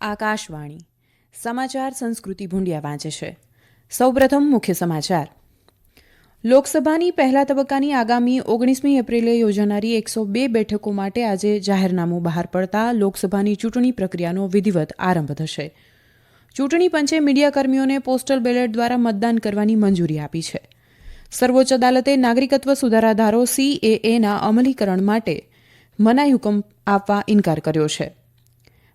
આકાશવાણી સમાચાર સંસ્કૃતિ ભૂંડિયા વાંચે છે. સૌપ્રથમ મુખ્ય સમાચાર. લોકસભાની પહેલા તબક્કાની આગામી 19મી એપ્રિલે યોજાનારી 102 બેઠકો માટે આજે જાહેરનામું બહાર પડતા લોકસભાની ચૂંટણી પ્રક્રિયાનો વિધિવત આરંભ થશે. ચૂંટણી પંચે મીડિયાકર્મીઓને પોસ્ટલ બેલેટ દ્વારા મતદાન કરવાની મંજૂરી આપી છે. સર્વોચ્ચ અદાલતે નાગરિકત્વ સુધારા ધારો CAAના અમલીકરણ માટે મનાઈ હુકમ આપવા ઇનકાર કર્યો છે.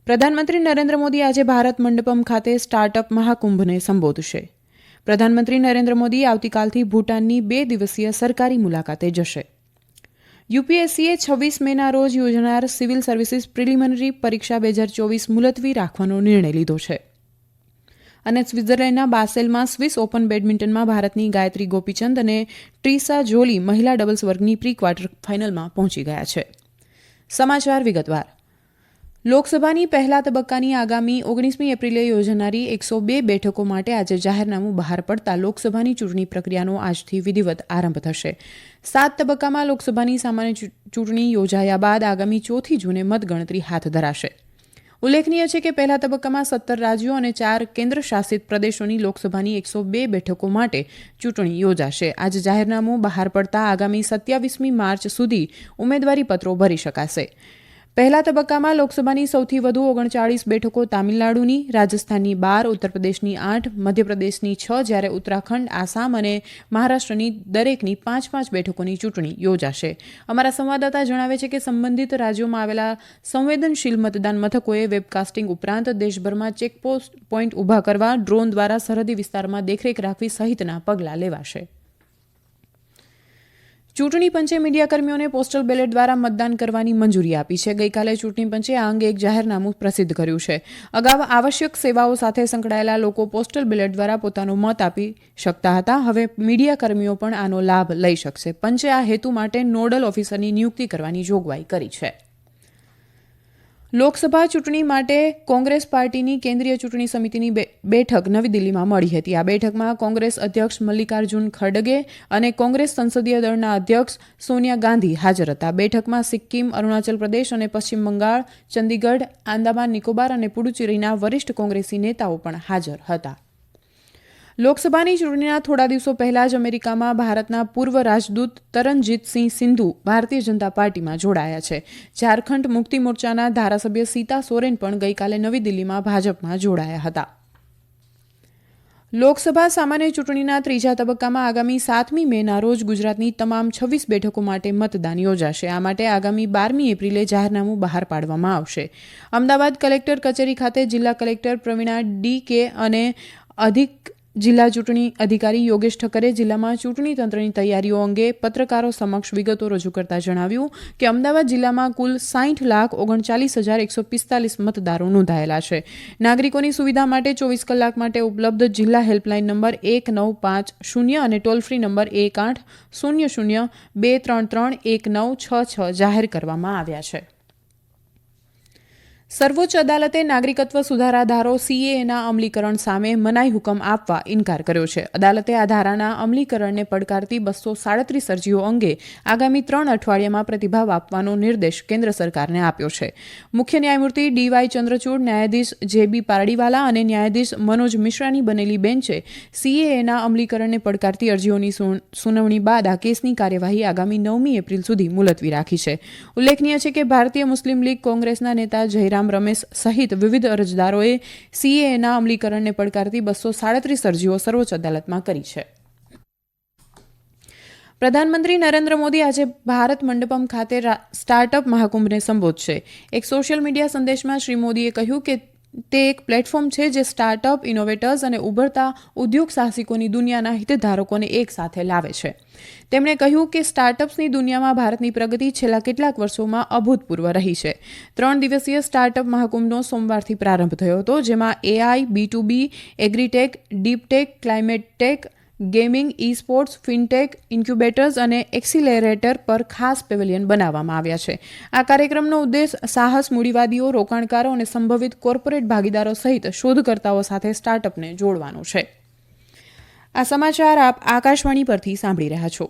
પ્રધાનમંત્રી નરેન્દ્ર મોદી આજે ભારત મંડપમ ખાતે સ્ટાર્ટઅપ મહાકુંભને સંબોધશે. પ્રધાનમંત્રી નરેન્દ્ર મોદી આવતીકાલથી ભૂટાનની 2 દિવસીય સરકારી મુલાકાતે જશે. UPSCએ 26 મેના રોજ યોજનાર સિવિલ સર્વિસીસ પ્રિલિમિનરી પરીક્ષા 2024 મુલતવી રાખવાનો નિર્ણય લીધો છે. અને સ્વિટ્ઝરલેન્ડના બાસેલમાં સ્વિસ ઓપન બેડમિન્ટનમાં ભારતની ગાયત્રી ગોપીચંદ અને ટ્રીસા જોલી મહિલા ડબલ્સ વર્ગની પ્રી ક્વાર્ટર ફાઇનલમાં પહોંચી ગયા છે. સમાચાર વિગતવાર. લોકસભાની પહેલા તબક્કાની આગામી 19મી એપ્રિલે યોજાનારી 102 બેઠકો માટે આજે જાહેરનામું બહાર પડતા લોકસભાની ચૂંટણી પ્રક્રિયાનો આજથી વિધિવત આરંભ થશે. 7 તબક્કામાં લોકસભાની સામાન્ય ચૂંટણી યોજાયા બાદ આગામી 4 જૂને મતગણતરી હાથ ધરાશે. ઉલ્લેખનીય છે કે પહેલા તબક્કામાં 17 રાજ્યો અને 4 કેન્દ્ર શાસિત પ્રદેશોની લોકસભાની 102 બેઠકો માટે ચૂંટણી યોજાશે. આજે જાહેરનામું બહાર પડતા આગામી 27મી માર્ચ સુધી ઉમેદવારી પત્રો ભરી શકાશે. પહેલા તબક્કામાં લોકસભાની સૌથી વધુ 39 બેઠકો તામિલનાડુની, રાજસ્થાનની 12, ઉત્તર પ્રદેશની 8, મધ્યપ્રદેશની 6, જ્યારે ઉત્તરાખંડ, આસામ અને મહારાષ્ટ્રની દરેકની 5-5 બેઠકોની ચૂંટણી યોજાશે. અમારા સંવાદદાતા જણાવે છે કે સંબંધિત રાજ્યોમાં આવેલા સંવેદનશીલ મતદાન મથકોએ વેબકાસ્ટિંગ ઉપરાંત દેશભરમાં ચેકપોઇન્ટ ઊભા કરવા, ડ્રોન દ્વારા સરહદી વિસ્તારમાં દેખરેખ રાખવી સહિતના પગલાં લેવાશે. ચૂંટણી પંચે મીડિયાકર્મીઓને પોસ્ટલ બેલેટ દ્વારા મતદાન કરવાની મંજૂરી આપી છે. ગઈકાલે ચૂંટણી પંચે આ અંગે એક જાહેરનામું પ્રસિદ્ધ કર્યું છે. અગાઉ આવશ્યક સેવાઓ સાથે સંકળાયેલા લોકો પોસ્ટલ બેલેટ દ્વારા પોતાનો મત આપી શકતા હતા. હવે મીડિયાકર્મીઓ પણ આનો લાભ લઈ શકશે. પંચે આ હેતુ માટે નોડલ ઓફિસરની નિયુક્તિ કરવાની જોગવાઈ કરી છે. લોકસભા ચૂંટણી માટે કોંગ્રેસ પાર્ટીની કેન્દ્રીય ચૂંટણી સમિતિની બેઠક નવી દિલ્હીમાં મળી હતી. આ બેઠકમાં કોંગ્રેસ અધ્યક્ષ મલ્લિકાર્જુન ખડગે અને કોંગ્રેસ સંસદીય દળના અધ્યક્ષ સોનિયા ગાંધી હાજર હતા. બેઠકમાં સિક્કિમ, અરુણાચલ પ્રદેશ અને પશ્ચિમ બંગાળ, ચંદીગઢ, આંદામાન નિકોબાર અને પુડુચેરીના વરિષ્ઠ કોંગ્રેસી નેતાઓ પણ હાજર હતા. લોકસભાની ચૂંટણીના થોડા દિવસો પહેલા જ અમેરિકામાં ભારતના પૂર્વ રાજદૂત તરનજીતસિંહ સિંધુ ભારતીય જનતા પાર્ટીમાં જોડાયા છે. ઝારખંડ મુક્તિ મોરચાના ધારાસભ્ય સીતા સોરેન પણ ગઈકાલે નવી દિલ્હીમાં ભાજપમાં જોડાયા હતા. લોકસભા સામાન્ય ચૂંટણીના ત્રીજા તબક્કામાં આગામી 7મી મેના રોજ ગુજરાતની તમામ 26 બેઠકો માટે મતદાન યોજાશે. આ માટે આગામી 12મી એપ્રિલે જાહેરનામું બહાર પાડવામાં આવશે. અમદાવાદ કલેક્ટર કચેરી ખાતે જિલ્લા કલેક્ટર પ્રવીણા DK અને જિલ્લા ચૂંટણી અધિકારી યોગેશ ઠક્કરે જિલ્લામાં ચૂંટણી તંત્રની તૈયારીઓ અંગે પત્રકારો સમક્ષ વિગતો રજૂ કરતા જણાવ્યું કે અમદાવાદ જિલ્લામાં કુલ 60,39,145 મતદારો નોંધાયેલા છે. નાગરિકોની સુવિધા માટે 24 કલાક માટે ઉપલબ્ધ જિલ્લા હેલ્પલાઇન નંબર 1950 અને ટોલ ફ્રી નંબર 1800-233-1966 જાહેર કરવામાં આવ્યા છે. સર્વોચ્ચ અદાલતે નાગરિકત્વ સુધારા ધારો CAAના અમલીકરણ સામે મનાઈ હુકમ આપવા ઇનકાર કર્યો છે. અદાલતે આ ધારાના અમલીકરણને પડકારતી 237 અરજીઓ અંગે આગામી 3 અઠવાડિયામાં પ્રતિભાવ આપવાનો નિર્દેશ કેન્દ્ર સરકારને આપ્યો છે. મુખ્ય ન્યાયમૂર્તિ DY ચંદ્રચૂડ, ન્યાયાધીશ JB પારડીવાલા અને ન્યાયાધીશ મનોજ મિશ્રાની બનેલી બેન્ચે CAAના અમલીકરણને પડકારતી અરજીઓની સુનાવણી બાદ આ કેસની કાર્યવાહી આગામી 9મી એપ્રિલ સુધી મુલતવી રાખી છે. ઉલ્લેખનીય છે કે ભારતીય મુસ્લિમ લીગ કોંગ્રેસના નેતા જયરામ રમેશ સહિત વિવિધ અરજદારોએ CAAના અમલીકરણને પડકારતી 237 અરજીઓ સર્વોચ્ચ અદાલતમાં કરી છે. પ્રધાનમંત્રી નરેન્દ્ર મોદી આજે ભારત મંડપમ ખાતે સ્ટાર્ટઅપ મહાકુંભને સંબોધશે. એક સોશિયલ મીડિયા સંદેશમાં શ્રી મોદીએ કહ્યું કે તે એક પ્લેટફોર્મ છે જે સ્ટાર્ટઅપ, ઇનોવેટર્સ અને ઉભરતા ઉદ્યોગ સાહસિકોની દુનિયાના હિતધારકોને એક સાથે લાવે છે. તેમણે કહ્યું કે સ્ટાર્ટઅપ્સની દુનિયામાં ભારતની પ્રગતિ છેલ્લા કેટલાક વર્ષોમાં અભૂતપૂર્વ રહી છે. 3 દિવસીય સ્ટાર્ટઅપ મહાકુંભનો સોમવારથી પ્રારંભ થયો હતો, જેમાં AI, B2B, agritech, deeptech, climate tech, gaming, esports, fintech, incubators અને એક્સિલેરેટર પર ખાસ પેવેલિયન બનાવવામાં આવ્યા છે. આ કાર્યક્રમનો ઉદ્દેશ સાહસ મૂડીવાદીઓ, રોકાણકારો અને સંભવિત કોર્પોરેટ ભાગીદારો સહિત શોધકર્તાઓ સાથે સ્ટાર્ટઅપને જોડવાનો છે. આ સમાચાર આપ આકાશવાણી પરથી સાંભળી રહ્યા છો.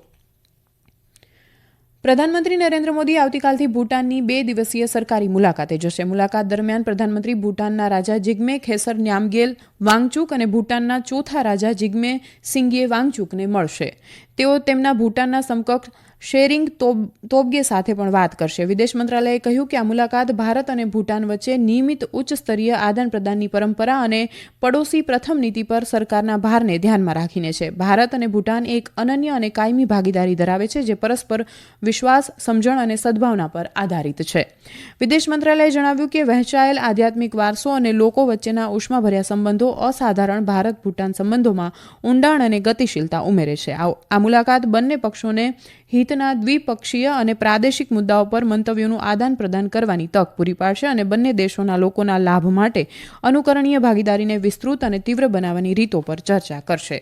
પ્રધાનમંત્રી નરેન્દ્ર મોદી આવતીકાલથી ભૂટાનની 2 દિવસીય સરકારી મુલાકાતે જશે. મુલાકાત દરમિયાન પ્રધાનમંત્રી ભૂટાનના રાજા જિગ્મે ખેસર નામગેલ વાંગચુક અને ભૂટાનના ચોથા રાજા જિગ્મે સિંગે વાંગચુકને મળશે. તેઓ તેમના ભૂટાનના સમકક્ષ શેરિંગ તોબગે સાથે પણ વાત કરશે. વિદેશ મંત્રાલયે કહ્યું કે આ મુલાકાત ભારત અને ભૂટાન વચ્ચે નિયમિત ઉચ્ચ સ્તરીય આદાન પ્રદાનની પરંપરા અને પડોશી પ્રથમ નીતિ પર સરકારના ભારને ધ્યાનમાં રાખીને છે. ભારત અને ભૂટાન એક અનન્ય અને કાયમી ભાગીદારી ધરાવે છે, જે પરસ્પર વિશ્વાસ, સમજણ અને સદભાવના પર આધારિત છે. વિદેશ મંત્રાલયે જણાવ્યું કે વહેંચાયેલ આધ્યાત્મિક વારસો અને લોકો વચ્ચેના ઉષ્માભર્યા સંબંધો અસાધારણ ભારત ભૂટાન સંબંધોમાં ઊંડાણ અને ગતિશીલતા ઉમેરે છે. આ મુલાકાત બંને પક્ષોને હિતના દ્વિપક્ષીય અને પ્રાદેશિક મુદ્દાઓ પર મંતવ્યોનું આદાન પ્રદાન કરવાની તક પૂરી પાડશે અને બંને દેશોના લોકોના લાભ માટે અનુકરણીય ભાગીદારીને વિસ્તૃત અને તીવ્ર બનાવવાની રીતો પર ચર્ચા કરશે.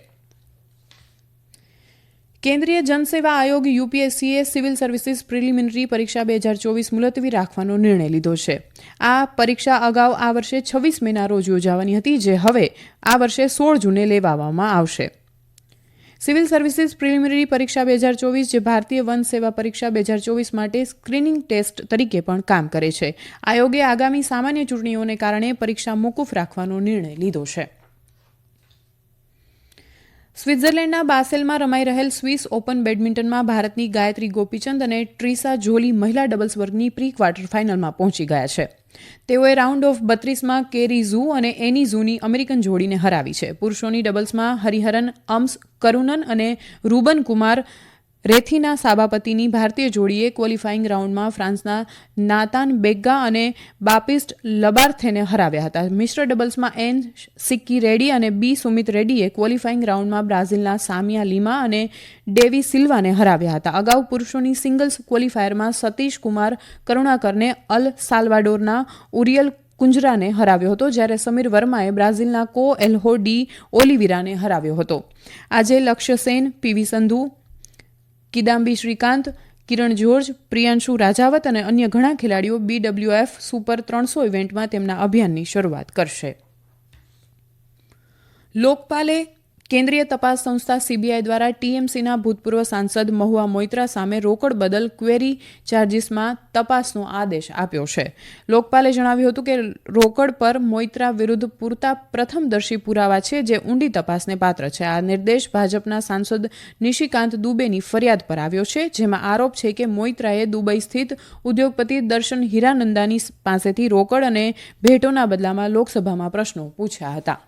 કેન્દ્રીય જનસેવા આયોગ યુપીએસસીએ સિવિલ સર્વિસીસ પ્રિલિમિનરી પરીક્ષા 2024 મુલતવી રાખવાનો નિર્ણય લીધો છે. આ પરીક્ષા અગાઉ આ વર્ષે 26 મેના રોજ યોજાવાની હતી, જે હવે આ વર્ષે 16 જૂને લેવામાં આવશે. સિવિલ સર્વિસીસ પ્રિલિમિનરી પરીક્ષા 2024, જે ભારતીય વન સેવા પરીક્ષા 2024 માટે સ્ક્રીનિંગ ટેસ્ટ તરીકે પણ કામ કરે છે. આયોગે આગામી સામાન્ય ચૂંટણીઓને કારણે પરીક્ષા મોકૂફ રાખવાનો નિર્ણય લીધો છે. સ્વિટ્ઝરલેન્ડના બાસેલમાં રમાઈ રહેલ સ્વિસ ઓપન બેડમિન્ટનમાં ભારતની ગાયત્રી ગોપીચંદ અને ટ્રીસા જોલી મહિલા ડબલ્સ વર્ગની પ્રી ક્વાર્ટર ફાઇનલમાં પહોંચી ગયા છે. તેઓએ રાઉન્ડ ઓફ 32માં કેરી ઝુ અને એની ઝુની અમેરિકન જોડીને હરાવી છે. પુરુષોની ડબલ્સમાં હરિહરન અમ્સ કરુનન અને રૂબન કુમાર રેથીના સાબાપતિની ભારતીય જોડીએ ક્વોલિફાઇંગ રાઉન્ડમાં ફ્રાન્સના નાતાન બેગ્ગા અને બાપિસ્ટ લબાર્થેને હરાવ્યા હતા. મિશ્ર ડબલ્સમાં એન સિક્કી રેડ્ડી અને બી સુમિત રેડ્ડીએ ક્વોલિફાઇંગ રાઉન્ડમાં બ્રાઝિલના સામિયા લીમા અને ડેવી સિલ્વાને હરાવ્યા હતા. અગાઉ પુરુષોની સિંગલ્સ ક્વોલિફાયરમાં સતીશ કુમાર કરુણાકરને અલ સાલ્વાડોરના ઉરિયલ કુંજરાને હરાવ્યો હતો, જ્યારે સમીર વર્માએ બ્રાઝિલના કો એલ્હો ડી ઓલિવિરાને હરાવ્યો હતો. આજે લક્ષ્ય સેન, પીવી સંધુ, કિદામ્બી શ્રીકાંત, કિરણ જોર્જ, પ્રિયાંશુ રાજાવત અને અન્ય ઘણા ખેલાડીઓ BWF સુપર 300 ઇવેન્ટમાં તેમના અભિયાનની શરૂઆત કરશે. લોકપાલે કેન્દ્રીય તપાસ સંસ્થા CBI દ્વારા TMCના ભૂતપૂર્વ સાંસદ મહુઆ મોઇત્રા સામે રોકડ બદલ ક્વેરી ચાર્જિસમાં તપાસનો આદેશ આપ્યો છે. લોકપાલે જણાવ્યું હતું કે રોકડ પર મોઇત્રા વિરુદ્ધ પૂરતા પ્રથમદર્શી પુરાવા છે, જે ઊંડી તપાસને પાત્ર છે. આ નિર્દેશ ભાજપના સાંસદ નિશિકાંત દુબેની ફરિયાદ પર આવ્યો છે, જેમાં આરોપ છે કે મોઇત્રાએ દુબઈ સ્થિત ઉદ્યોગપતિ દર્શન હીરાનંદાની પાસેથી રોકડ અને ભેટોના બદલામાં લોકસભામાં પ્રશ્નો પૂછ્યા હતા.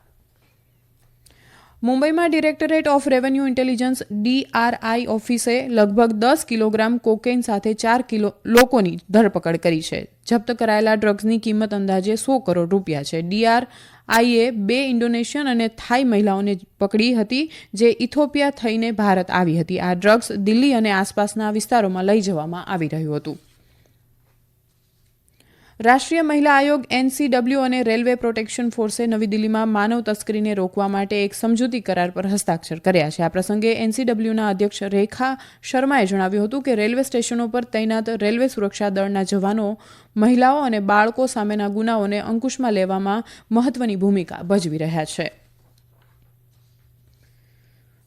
મુંબઈમાં directorate of revenue intelligence DRI ઓફિસે લગભગ 10 કિલોગ્રામ કોકેઇન સાથે 4 લોકોની ધરપકડ કરી છે. જપ્ત કરાયેલા ડ્રગ્સની કિંમત અંદાજે 100 કરોડ રૂપિયા છે. DRIએ 2 ઇન્ડોનેશિયન અને થાઈ મહિલાઓને પકડી હતી, જે ઇથોપિયા થઈને ભારત આવી હતી. આ ડ્રગ્સ દિલ્હી અને આસપાસના વિસ્તારોમાં લઈ જવામાં આવી રહ્યું હતું. રાષ્ટ્રીય મહિલા આયોગ NCW અને રેલવે પ્રોટેક્શન ફોર્સે નવી દિલ્હીમાં માનવ તસ્કરીને રોકવા માટે એક સમજૂતી કરાર પર હસ્તાક્ષર કર્યા છે. આ પ્રસંગે NCWના અધ્યક્ષ રેખા શર્માએ જણાવ્યું હતું કે રેલવે સ્ટેશનો પર તૈનાત રેલવે સુરક્ષા દળના જવાનો મહિલાઓ અને બાળકો સામેના ગુનાઓને અંકુશમાં લેવામાં મહત્વની ભૂમિકા ભજવી રહ્યા છે.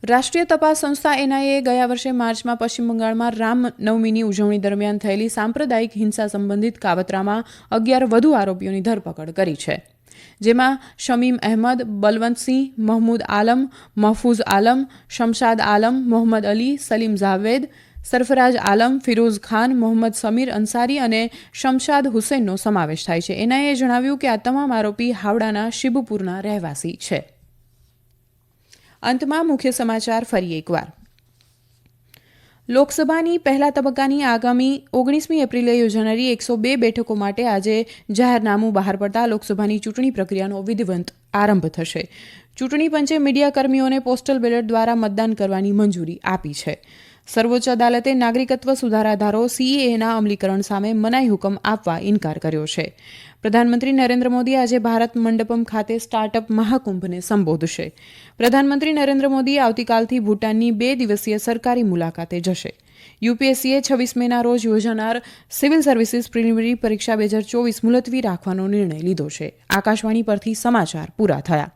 રાષ્ટ્રીય તપાસ સંસ્થા NIAએ ગયા વર્ષે માર્ચમાં પશ્ચિમ બંગાળમાં રામનવમીની ઉજવણી દરમિયાન થયેલી સાંપ્રદાયિક હિંસા સંબંધિત કાવતરામાં 11 વધુ આરોપીઓની ધરપકડ કરી છે, જેમાં શમીમ અહેમદ, બલવંતસિંહ, મહમૂદ આલમ, મહફૂઝ આલમ, શમશાદ આલમ, મોહમ્મદ અલી, સલીમ જાવેદ, સરફરાજ આલમ, ફિરોઝ ખાન, મોહમ્મદ સમીર અંસારી અને શમશાદ હુસૈનનો સમાવેશ થાય છે. NIAએ જણાવ્યું કે આ તમામ આરોપી હાવડાના શિબપુરના રહેવાસી છે. અંતમાં મુખ્ય સમાચાર ફરી એકવાર. લોકસભાની પહેલા તબક્કાની આગામી 19મી એપ્રિલે યોજાનારી 102 બેઠકો માટે આજે જાહેરનામું બહાર પડતા લોકસભાની ચૂંટણી પ્રક્રિયાનો વિધિવત આરંભ થશે. ચૂંટણી પંચે મીડિયાકર્મીઓને પોસ્ટલ બેલેટ દ્વારા મતદાન કરવાની મંજૂરી આપી છે. સર્વોચ્ચ અદાલતે નાગરિકત્વ સુધારા ધારો CAAના અમલીકરણ સામે મનાઈ હુકમ આપવા ઇનકાર કર્યો છે. પ્રધાનમંત્રી નરેન્દ્ર મોદી આજે ભારત મંડપમ ખાતે સ્ટાર્ટઅપ મહાકુંભને સંબોધશે. પ્રધાનમંત્રી નરેન્દ્ર મોદી આવતીકાલથી ભૂટાનની 2 દિવસીય સરકારી મુલાકાતે જશે. યુપીએસસીએ 26 મેના રોજ યોજાનાર સિવિલ સર્વિસીસ પ્રિલિમિનરી પરીક્ષા 2024 મુલતવી રાખવાનો નિર્ણય લીધો છે. આકાશવાણી પરથી સમાચાર પૂરા થયા.